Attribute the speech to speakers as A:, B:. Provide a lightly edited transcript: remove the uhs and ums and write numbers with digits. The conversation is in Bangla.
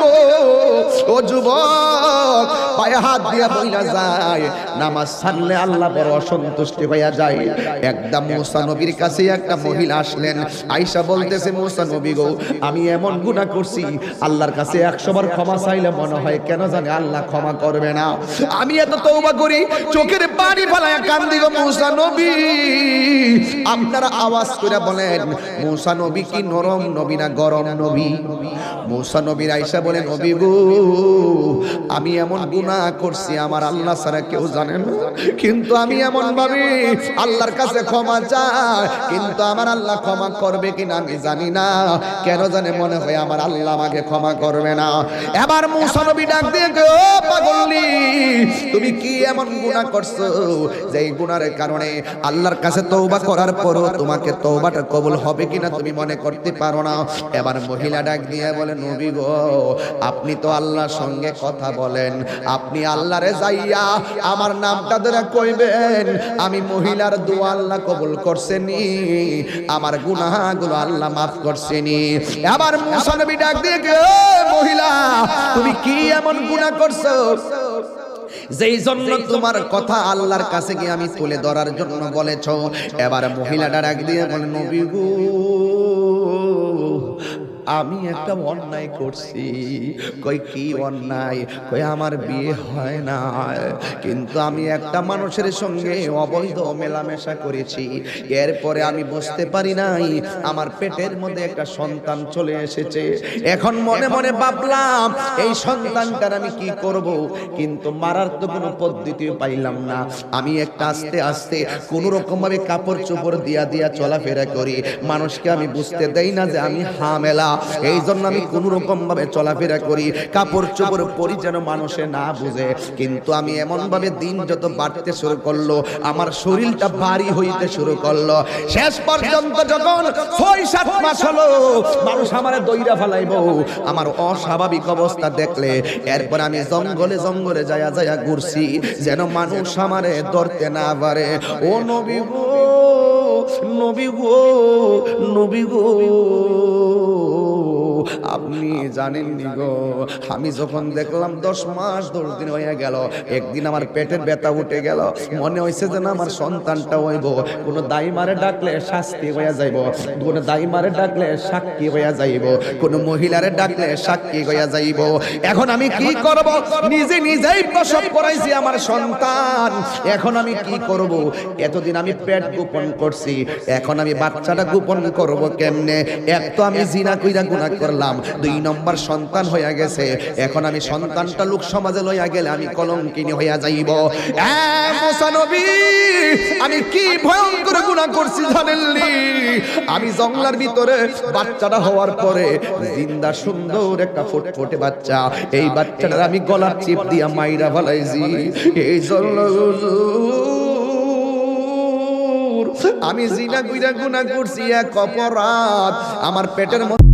A: গো ও যুবক পায়ে হাত দিয়া বইলা যায় নামাজ ছাড়লে আল্লাহ বড় অসন্তুষ্টি হইয়া যায়। একদম মুসা নবীর কাছে একটা মহিলা আসলেন, আয়েশা বলতেছে মুসা নবী গো আমি এমন গুনাহ করছি আল্লাহর কাছে 100 বার ক্ষমা চাইলে মনে হয় কেন জানি আল্লাহ ক্ষমা করবে না। আমি এত তওবা করি চোখের পানি ফেলায়া কান্দি গো মুসা নবী। আপনারা আওয়াজ করে বলেন মুসা নবী কি নরম নবী না গরম নবী? মুসা নবীর আয়েশা বলে নবী গো আমি এমন গুনাহ করছি আমার আল্লাহ ছাড়া কেউ জানে না, কিন্তু আমি এমন ভাবে আল্লাহর কাছে ক্ষমা চাই কিন্তু আমার আল্লাহ ক্ষমা করবে কিনা আমি জানি না, কেন জানে মনে হয় আমার আল্লাহ আমাকে ক্ষমা করবে না। এবার মুসা নবী ডাক দিয়ে ও পাগলি তুমি কি এমন গুনাহ করছো যে এই গুনাহের কারণে আল্লাহর কাছে তওবা করার পরও তোমাকে তওবাটা কবুল হবে কিনা তুমি মনে করতে পারো না? এবার মহিলা ডাক দিয়ে বলে নবী গো আপনি তো আল্লাহর সঙ্গে কথা বলেন, আপনি আল্লাহরে যাইয়া আমার নামটা ধরে কইবেন আমি মহিলার দোয়া আল্লাহ কবুল করছেনি, আমার গুনাহগুলো আল্লাহ maaf করছেনি। এবার মুসা নবী ডাক দিয়ে মহিলা তুমি কি এমন গুনাহ করছো যেই জন্য তোমার কথা আল্লাহর কাছে গিয়ে আমি তুলে ধরার জন্য বলেছো? এবার মহিলাটা ডাক দিয়ে বলে নবী গো আমি একটা অন্যায় করছি। কই কি অন্যায়? কই আমার বিয়ে হয় না কিন্তু আমি একটা মানুষের সঙ্গে অবৈধ মেলামেশা করেছি, এরপরে আমি বুঝতে পারি নাই আমার পেটের মধ্যে একটা সন্তান চলে এসেছে। এখন মনে মনে ভাবলাম এই সন্তানটার আমি কি করব, কিন্তু মারার তো কোনো পদ্ধতি পাইলাম না। আমি একটা আস্তে আস্তে কোন রকম ভাবে কাপড় চোপড় দিয়া দিয়া চলাফেরা করি, মানুষকে আমি বুঝতে দেই না যে আমি হামেলা, এই জন্য আমি কোন রকম ভাবে চলাফেরা করি, কাপড় চোপড় পরি যেন মানুষে না বুঝে। কিন্তু আমি এমন ভাবে দিন যত বাড়তে শুরু করলো আমার শরীরটা ভারী হইতে শুরু করলো, শেষ পর্যন্ত যখন 6-7 মাস হলো মানুষ আমারে দইরা ফেলাইবো আমার অস্বাভাবিক অবস্থা দেখলে, এরপর আমি জঙ্গলে জঙ্গলে যায়া যায়া ঘুরছি যেন মানুষ আমারে ধরতে না পারে। ও নবী গো নবী গো নবী গো আপনি জানেননি গো আমি যখন দেখলাম 10 মাস 10 দিন হয়ে গেল, একদিন আমার পেটের ব্যথা উঠে গেল, মনে হইছে যেন আমার সন্তানটা হইব। কোন দাইমারে ডাকলে শাস্তি হইয়া যাইব, কোন দাইমারে ডাকলে সাক্ষী হইয়া যাইব, কোন মহিলারে ডাকলে সাক্ষী হইয়া যাইব। এখন আমি কি করব? নিজে নিজেই প্রসব করাইছি আমার সন্তান, এখন আমি কি করব? এতদিন আমি পেট গোপন করছি, এখন আমি বাচ্চাটা গোপন করব কেমনে? এক তো আমি জিনা কইরা গুনাহ করলাম, 2 নম্বর সন্তান হইয়া গেছে, এখন আমি সন্তানটা লোক সমাজে লইয়া গেলে আমি কলঙ্কিনী হইয়া যাইব। মুসা নবী আমি কি ভয়ঙ্কর গুনাহ করছি জানেননি? আমি জঙ্গলার ভিতরে বাচ্চাটা হওয়ার পরে জিন্দা সুন্দর একটা ফুটফুটে বাচ্চা, এই বাচ্চাটার আমি গলার চিপ দিয়া মাইরা ফেলাইছি। এই জন্য আমি জিনা কইরা গুনাহ করছি এক অপরাধ, আমার পেটের মধ্যে